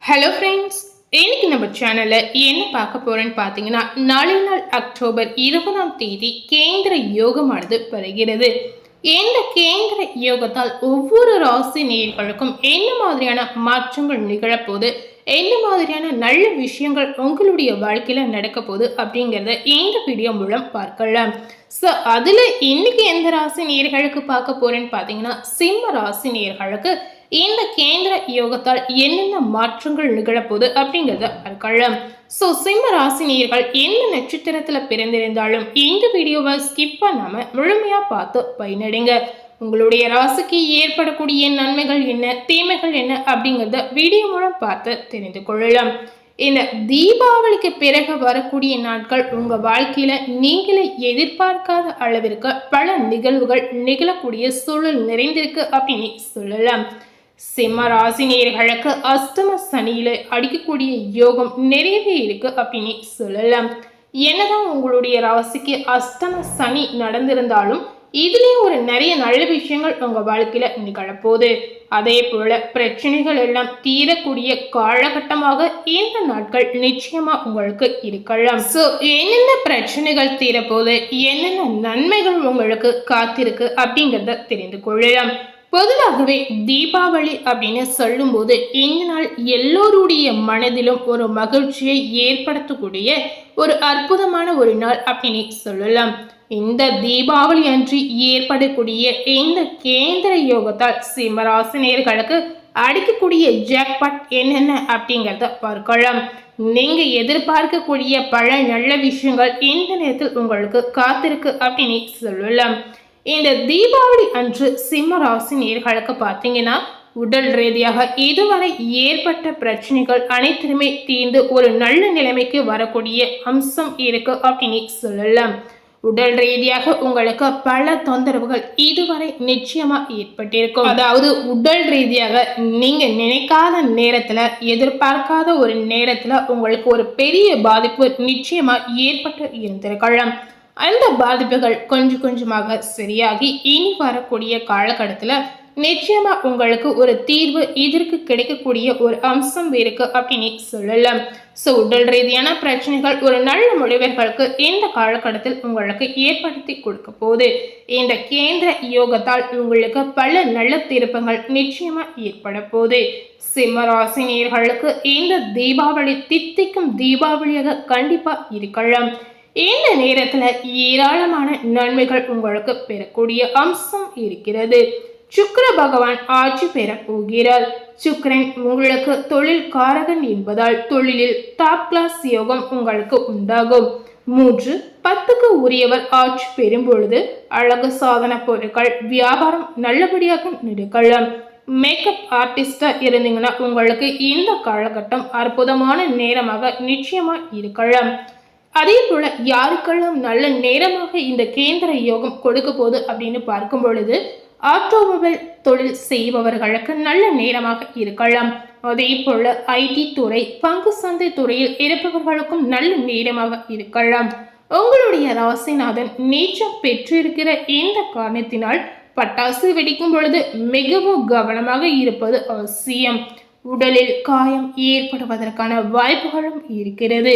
Hello friends, இன்னைக்கு நம்ம சேனலில் என்ன பார்க்க போகிறோன்னு பார்த்தீங்கன்னா, நாளை நாள் அக்டோபர் 20ஆம் தேதி கேந்திர யோகமானது வருகிறது. இந்த கேந்திர யோகத்தால் ஒவ்வொரு ராசி நேயர்களுக்கும் என்ன மாதிரியான மாற்றங்கள் நிகழப்போகுது, என்ன மாதிரியான நல்ல விஷயங்கள் உங்களுடைய வாழ்க்கையில் நடக்க போகுது அப்படிங்கிறத இந்த வீடியோ மூலம் பார்க்கலாம். ஸோ அதில் இன்னைக்கு எந்த ராசி நேயர்களுக்கு பார்க்க போகிறேன்னு பார்த்தீங்கன்னா, சிம்ம ராசி நேயர்களுக்கு இந்த கேந்திர யோகத்தால் என்னென்ன மாற்றங்கள் நிகழப்போகுது அப்படிங்கிறத பார்க்கலாம். ஸோ சிம்ம ராசினியர்கள் எந்த நட்சத்திரத்துல பிறந்திருந்தாலும் இந்த வீடியோவை ஸ்கிப் பண்ணாம முழுமையா பார்த்து பயனடைங்க. உங்களுடைய ராசிக்கு ஏற்படக்கூடிய நன்மைகள் என்ன, தீமைகள் என்ன அப்படிங்கிறத வீடியோ மூலம் பார்த்து தெரிந்து கொள்ளலாம். இந்த தீபாவளிக்கு பிறகு வரக்கூடிய நாட்கள் உங்க வாழ்க்கையில நீங்களே எதிர்பார்க்காத அளவிற்கு பல நிகழ்வுகள் நிகழக்கூடிய சூழல் நிறைந்திருக்கு அப்படின்னு சொல்லலாம். சிம்ம ராசினியர்களுக்கு அஷ்டம சனியில அடிக்கக்கூடிய யோகம் நிறையவே இருக்கு அப்படின்னு சொல்லலாம். என்னதான் உங்களுடைய ராசிக்கு அஷ்டம சனி நடந்திருந்தாலும் இதுலயும் ஒரு நிறைய நல்ல விஷயங்கள் உங்க வாழ்க்கையில நிகழப்போகுது. அதே போல பிரச்சனைகள் எல்லாம் தீரக்கூடிய காலகட்டமாக இந்த நாட்கள் நிச்சயமா உங்களுக்கு இருக்கலாம். சோ என்னென்ன பிரச்சனைகள் தீரப்போகுது, என்னென்ன நன்மைகள் உங்களுக்கு காத்திருக்கு அப்படிங்கிறத தெரிந்து கொள்ளலாம். பொதுவாகவே தீபாவளி அப்படின்னு சொல்லும்போது இந்த நாள் எல்லோருடைய மனதிலும் ஒரு மகிழ்ச்சியை ஏற்படுத்தக்கூடிய ஒரு அற்புதமான ஒரு நாள் அப்படின்னு சொல்லலாம். இந்த தீபாவளி அன்று ஏற்படக்கூடிய இந்த கேந்திர யோகத்தால் சிம்மராசினியர்களுக்கு அடிக்கக்கூடிய ஜாக்பாட் என்னென்ன அப்படிங்கிறத பார்க்கலாம். நீங்க எதிர்பார்க்கக்கூடிய பல நல்ல விஷயங்கள் இந்த நேரத்தில் உங்களுக்கு காத்திருக்கு அப்படின்னு சொல்லலாம். இந்த தீபாவளி அன்று சிம்ம ராசி நேயர்களுக்கு பார்த்தீங்கன்னா, உடல் ரீதியாக இதுவரை ஏற்பட்ட பிரச்சனைகள் அனைத்துமே தீர்ந்து ஒரு நல்ல நிலைமைக்கு வரக்கூடிய அம்சம் இருக்கு அப்படின்னு சொல்லலாம். உடல் ரீதியாக உங்களுக்கு பல தொந்தரவுகள் இதுவரை நிச்சயமா ஏற்பட்டிருக்கும். அதாவது உடல் ரீதியாக நீங்க நினைக்காத நேரத்துல, எதிர்பார்க்காத ஒரு நேரத்துல உங்களுக்கு ஒரு பெரிய பாதிப்பு நிச்சயமா ஏற்பட்டு இருந்திருக்கலாம். அந்த பாதிப்புகள் கொஞ்சம் கொஞ்சமாக சரியாகி இனி வரக்கூடிய காலகட்டத்தில் நிச்சயமா உங்களுக்கு ஒரு தீர்வு இதற்கு கிடைக்கக்கூடிய ஒரு அம்சம் இருக்கு அப்படின்னு சொல்லலாம். ஸோ உடல் ரீதியான பிரச்சனைகள் ஒரு நல்ல முடிவர்களுக்கு இந்த காலகட்டத்தில் உங்களுக்கு ஏற்படுத்தி கொடுக்க போகுது. இந்த கேந்திர யோகத்தால் உங்களுக்கு பல நல்ல திருப்பங்கள் நிச்சயமா ஏற்பட போகுது. சிம்மராசினியர்களுக்கு இந்த தீபாவளி தித்திக்கும் தீபாவளியாக கண்டிப்பா இருக்கலாம். இந்த நேரத்துல ஏராளமான நன்மைகள் உங்களுக்கு பெறக்கூடிய அம்சம் இருக்கிறது. சுக்கிர பகவான் ஆட்சி பெற போகிறார். சுக்கிரன் உங்களுக்கு தொழில் காரகன் என்பதால் தொழிலில் டாப் கிளாஸ் யோகம் உங்களுக்கு உண்டாகும். 3-10க்கு உரியவர் ஆட்சி பெறும் பொழுது அழகு சாதன பொருட்கள் வியாபாரம் நல்லபடியாக நடக்கலாம். மேக்கப் ஆர்டிஸ்டா இருந்தீங்கன்னா உங்களுக்கு இந்த காலகட்டம் அற்புதமான நேரமாக நிச்சயமா இருக்கலாம். அதே போல யாருக்கெல்லாம் நல்ல நேரமாக இந்த கேந்திர யோகம் கொடுக்க போகுது அப்படின்னு பார்க்கும் பொழுது ஆட்டோமொபைல் தொழில் செய்பவர்களுக்கு நல்ல நேரமாக இருக்கலாம். அதே போல ஐடி துறை, பங்கு சந்தை துறையில் இருப்பவர்களுக்கும் நல்ல நேரமாக இருக்கலாம். உங்களுடைய ராசிநாதன் நீச்சம் பெற்றிருக்கிற இந்த காரணத்தினால் பட்டாசு வெடிக்கும் பொழுது மிகவும் கவனமாக இருப்பது அவசியம். உடலில் காயம் ஏற்படுவதற்கான வாய்ப்புகளும் இருக்கிறது.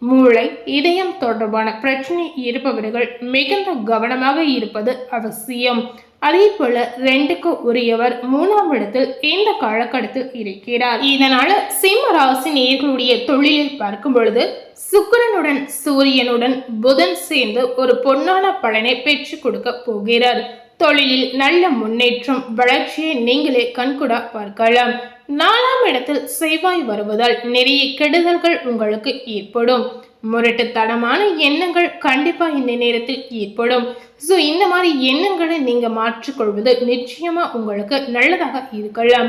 மூளை, இதயம் தொடர்பான பிரச்சனை இருப்பவர்கள் மிகுந்த கவனமாக இருப்பது அவசியம். அதே போல 2க்கு உரியவர் 3ஆம் இடத்தில் இந்த காலகட்டத்தில் இருக்கிறார். இதனால சிம்ம ராசி நேயர்களுடைய தொழிலில் பார்க்கும் பொழுது சுக்கிரனுடன் சூரியனுடன் புதன் சேர்ந்து ஒரு பொன்னான பலனை பெற்றுக் கொடுக்க போகிறார். தொழிலில் நல்ல முன்னேற்றம், வளர்ச்சியை நீங்களே கண்கூட பார்க்கலாம். 4ஆம் இடத்தில் செவ்வாய் வருவதால் நிறைய கெடுதல்கள் உங்களுக்கு ஏற்படும். முரட்டுத்தனமான எண்ணங்கள் கண்டிப்பா இந்த நேரத்தில் ஏற்படும். ஸோ இந்த மாதிரி எண்ணங்களை நீங்க மாற்றிக்கொள்வது நிச்சயமா உங்களுக்கு நல்லதாக இருக்கலாம்.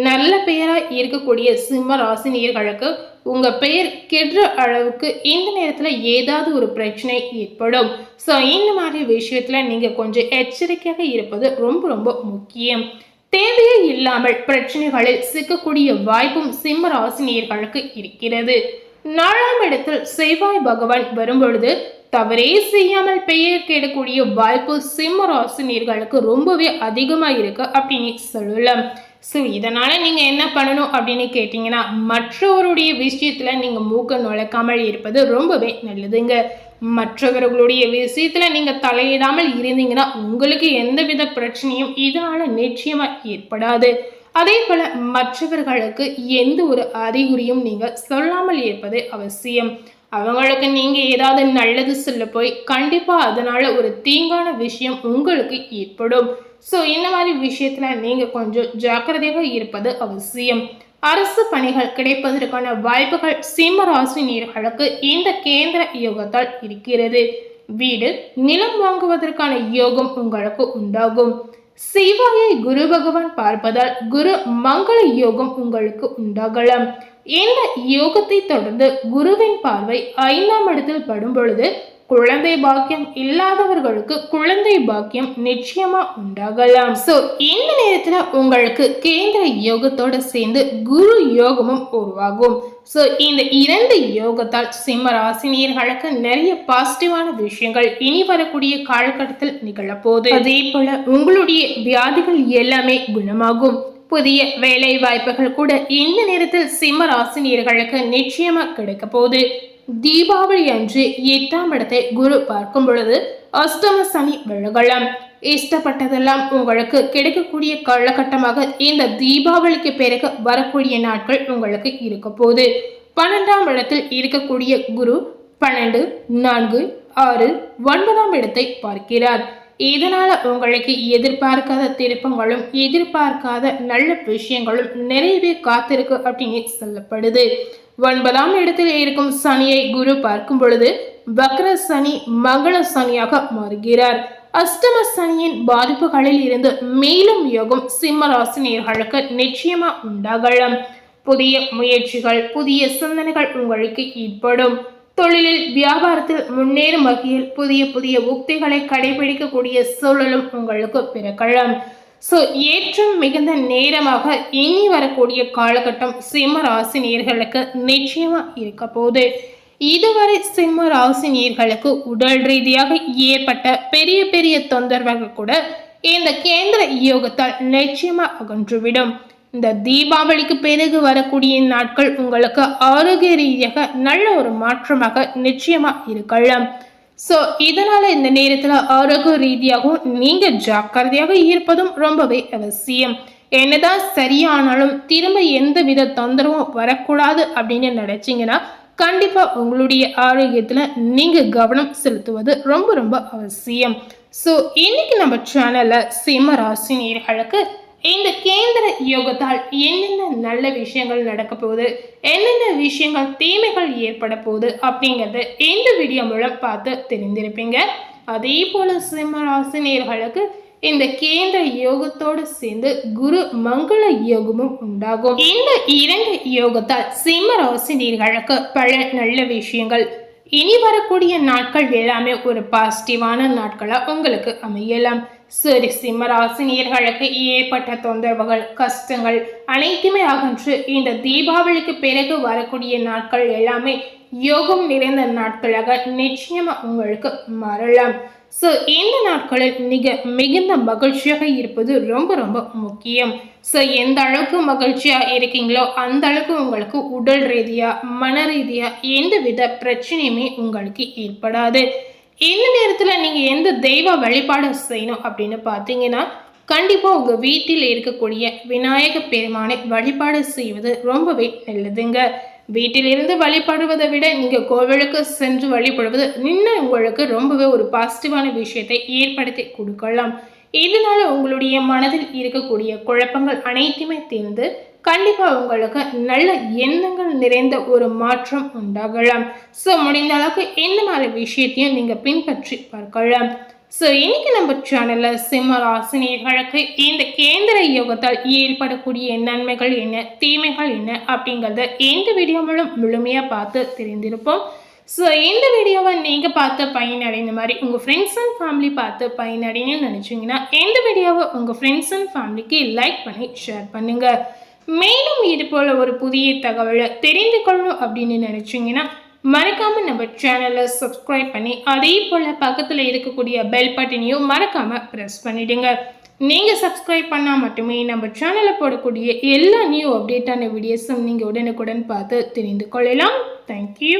நல்ல பெயரா இருக்கக்கூடிய சிம்ம ராசினியர்களுக்கு உங்க பெயர் கெடுற அளவுக்கு இந்த நேரத்துல ஏதாவது ஒரு பிரச்சனை ஏற்படும். ஸோ இந்த மாதிரி விஷயத்துல நீங்க கொஞ்சம் எச்சரிக்கையாக இருப்பது ரொம்ப ரொம்ப முக்கியம். தேவையே இல்லாமல் பிரச்சனைகளில் சிக்கக்கூடிய வாய்ப்பும் சிம்ம ராசினியர்களுக்கு இருக்கிறது. 4ஆம் இடத்தில் செவ்வாய் பகவான் வரும்பொழுது தவறே செய்யாமல் பெயர் கேடக்கூடிய வாய்ப்பு சிம்ம ராசினியர்களுக்கு ரொம்பவே அதிகமா இருக்கு அப்படின்னு சொல்லலாம். ஸோ இதனால் நீங்கள் என்ன பண்ணணும் அப்படின்னு கேட்டிங்கன்னா, மற்றவருடைய விஷயத்தில் நீங்கள் மூக்க நுழைக்காமல் இருப்பது ரொம்பவே நல்லதுங்க. மற்றவர்களுடைய விஷயத்தில் நீங்கள் தலையிடாமல் இருந்தீங்கன்னா உங்களுக்கு எந்தவித பிரச்சனையும் இதனால் நிச்சயமாக ஏற்படாது. அதே போல் மற்றவர்களுக்கு எந்த ஒரு அறிகுறியும் நீங்கள் சொல்லாமல் இருப்பது அவசியம். அவங்களுக்கு நீங்கள் ஏதாவது நல்லது சொல்ல போய் கண்டிப்பாக அதனால் ஒரு தீங்கான விஷயம் உங்களுக்கு ஏற்படும். ஸோ இந்த மாதிரி விஷயத்தில் நீங்கள் கொஞ்சம் ஜாக்கிரதையாக இருப்பது அவசியம். அரசு பணிகள் கிடைப்பதற்கான வாய்ப்புகள் சிம்ம ராசினியர்களுக்கு இந்த கேந்திர யோகத்தால் இருக்கிறது. வீடு, நிலம் வாங்குவதற்கான யோகம் உங்களுக்கு உண்டாகும். செவ்வாயை குரு பகவான் பார்ப்பதால் குரு மங்கள யோகம் உங்களுக்கு உண்டாகலாம். இந்த யோகத்தை தொடர்ந்து குருவின் பார்வை 5ஆம் இடத்தில் படும் பொழுது குழந்தை பாக்கியம் இல்லாதவர்களுக்கு குழந்தை பாக்கியம் நிச்சயமா உண்டாகலாம். சோ இந்த நேரத்துல உங்களுக்கு கேந்திர யோகத்தோட சேர்ந்து குரு யோகமும் உருவாகும். ஸோ இந்த 2 யோகத்தால் சிம்ம ராசினியர்களுக்கு நிறைய பாசிட்டிவான விஷயங்கள் இனி வரக்கூடிய காலகட்டத்தில் நிகழப்போகுது. அதே போல உங்களுடைய வியாதிகள் எல்லாமே குணமாகும். புதிய வேலை வாய்ப்புகள் கூட இந்த நேரத்தில் சிம்ம ராசினியர்களுக்கு நிச்சயமா கிடைக்க போகுது. தீபாவளி அன்று 8ஆம் இடத்தை குரு பார்க்கும் பொழுது அஷ்டம சனி விலகலாம். இஷ்டப்பட்டதெல்லாம் உங்களுக்கு கிடைக்கக்கூடிய காலகட்டமாக இந்த தீபாவளிக்கு பிறகு வரக்கூடிய நாட்கள் உங்களுக்கு இருக்க போகுது. 12ஆம் இடத்தில் இருக்கக்கூடிய குரு 12, 4, 6, 9ஆம் இடத்தை பார்க்கிறார். இதனால உங்களுக்கு எதிர்பார்க்காத திருப்பங்களும் எதிர்பார்க்காத நல்ல விஷயங்களும் நிறையவே காத்திருக்கு அப்படின்னு சொல்லப்படுது. 9ஆம் இடத்தில் இருக்கும் சனியை குரு பார்க்கும் பொழுது வக்ர சனி மங்கள சனியாக மாறுகிறார். அஷ்டம சனியின் பாதிப்புகளில் இருந்து மேலும் யோகம் சிம்ம ராசினியர்களுக்கு நிச்சயமா உண்டாகலாம். புதிய முயற்சிகள், புதிய சிந்தனைகள் உங்களுக்கு ஏற்படும். தொழிலில் வியாபாரத்தில் முன்னேறும் வகையில் புதிய புதிய உக்திகளை கடைபிடிக்கக்கூடிய சூழலும் உங்களுக்கு பிறக்கலாம். ஸோ ஏற்றம் மிகுந்த நேரமாக இனி வரக்கூடிய காலகட்டம் சிம்ம ராசி நேயர்களுக்கு நிச்சயமா இருக்க போகுது. இதுவரை சிம்ம ராசி நேயர்களுக்கு உடல் ரீதியாக ஏற்பட்ட பெரிய பெரிய தொந்தரவுகள் கூட இந்த கேந்திர யோகத்தால் நிச்சயமா அகன்றுவிடும். இந்த தீபாவளிக்கு பிறகு வரக்கூடிய நாட்கள் உங்களுக்கு ஆரோக்கிய ரீதியாக நல்ல ஒரு மாற்றமாக நிச்சயமா இருக்கலாம். ஸோ இதனால இந்த நேரத்தில் ஆரோக்கிய ரீதியாகவும் நீங்க ஜாக்கிரதையாக இருப்பதும் ரொம்பவே அவசியம். என்னதான் சரியானாலும் திரும்ப எந்த வித தொந்தரவும் வரக்கூடாது அப்படின்னு நினைச்சீங்கன்னா கண்டிப்பா உங்களுடைய ஆரோக்கியத்துல நீங்க கவனம் செலுத்துவது ரொம்ப ரொம்ப அவசியம். ஸோ இன்னைக்கு நம்ம சேனல்ல சிம்ம ராசி நேயர்களுக்கு இந்த கேந்திர யோகத்தால் என்னென்ன நல்ல விஷயங்கள் நடக்க போகுது, என்னென்ன விஷயங்கள் தீமைகள் ஏற்பட போகுது அப்படிங்கறத இந்த வீடியோ மூலம் பார்த்து தெரிந்திருப்பீங்க. அதே போல சிம்ம ராசி நேயர்களுக்கு இந்த கேந்திர யோகத்தோடு சேர்ந்து குரு மங்கள யோகமும் உண்டாகும். இந்த 2 யோகத்தால் சிம்ம ராசி நேயர்களுக்கு பல நல்ல விஷயங்கள் இனி வரக்கூடிய நாட்கள் எல்லாமே ஒரு பாசிட்டிவான நாட்களா உங்களுக்கு அமையலாம். சரி, சிம்ம ராசி நேயர்களுக்கு ஏற்பட்ட தொந்தரவுகள், கஷ்டங்கள் அனைத்துமே அகன்று இந்த தீபாவளிக்கு பிறகு வரக்கூடிய நாட்கள் எல்லாமே யோகம் நிறைந்த நாட்களாக நிச்சயமா உங்களுக்கு மாறலாம். ஸோ இந்த நாட்களில் மிகுந்த மகிழ்ச்சியாக இருப்பது ரொம்ப ரொம்ப முக்கியம். ஸோ எந்த அளவுக்கு மகிழ்ச்சியாக இருக்கீங்களோ அந்த அளவுக்கு உங்களுக்கு உடல் ரீதியாக மன ரீதியாக எந்தவித பிரச்சனையுமே உங்களுக்கு ஏற்படாது. இந்த நேரத்தில் நீங்கள் எந்த தெய்வ வழிபாடு செய்யணும் அப்படின்னு பார்த்தீங்கன்னா கண்டிப்பாக உங்கள் வீட்டில் இருக்கக்கூடிய விநாயக பெருமானை வழிபாடு செய்வது ரொம்பவே நல்லதுங்க. வீட்டிலிருந்து வழிபடுவதை விட நீங்கள் கோவிலுக்கு சென்று வழிபடுவது இன்னும் உங்களுக்கு ரொம்பவே ஒரு பாசிட்டிவான விஷயத்தை ஏற்படுத்தி கொடுக்கலாம். இதனால உங்களுடைய மனதில் இருக்கக்கூடிய குழப்பங்கள் அனைத்துமே தீர்ந்து கண்டிப்பாக உங்களுக்கு நல்ல எண்ணங்கள் நிறைந்த ஒரு மாற்றம் உண்டாகலாம். ஸோ முடிந்த அளவுக்கு இந்த மாதிரி விஷயத்தையும் நீங்கள் பின்பற்றி பார்க்கலாம். ஸோ இன்னைக்கு நம்ம சேனலில் சிம்ம ராசி நேயர்களுக்கு இந்த கேந்திர யோகத்தால் ஏற்படக்கூடிய நன்மைகள் என்ன, தீமைகள் என்ன அப்படிங்கிறத இந்த வீடியோ மூலம் முழுமையாக பார்த்து தெரிந்திருப்போம். ஸோ இந்த வீடியோவை நீங்கள் பார்த்து பயனடைந்த மாதிரி உங்கள் ஃப்ரெண்ட்ஸ் அண்ட் ஃபேமிலி பார்த்து பயனடைன்னு நினச்சிங்கன்னா இந்த வீடியோவை உங்கள் ஃப்ரெண்ட்ஸ் அண்ட் ஃபேமிலிக்கு லைக் பண்ணி ஷேர் பண்ணுங்கள். மேலும் இது போல் ஒரு புதிய தகவலை தெரிந்து கொள்ளணும் அப்படின்னு நினச்சிங்கன்னா மறக்காம நம்ம சேனலை சப்ஸ்கிரைப் பண்ணி அதே போல் பக்கத்தில் இருக்கக்கூடிய பெல் பட்டனையும் மறக்காம ப்ரெஸ் பண்ணிடுங்க. நீங்கள் சப்ஸ்கிரைப் பண்ணால் மட்டுமே நம்ம சேனலில் போடக்கூடிய எல்லா நியூ அப்டேட்டான வீடியோஸும் நீங்கள் உடனுக்குடன் பார்த்து தெரிந்து கொள்ளலாம். தேங்க்யூ.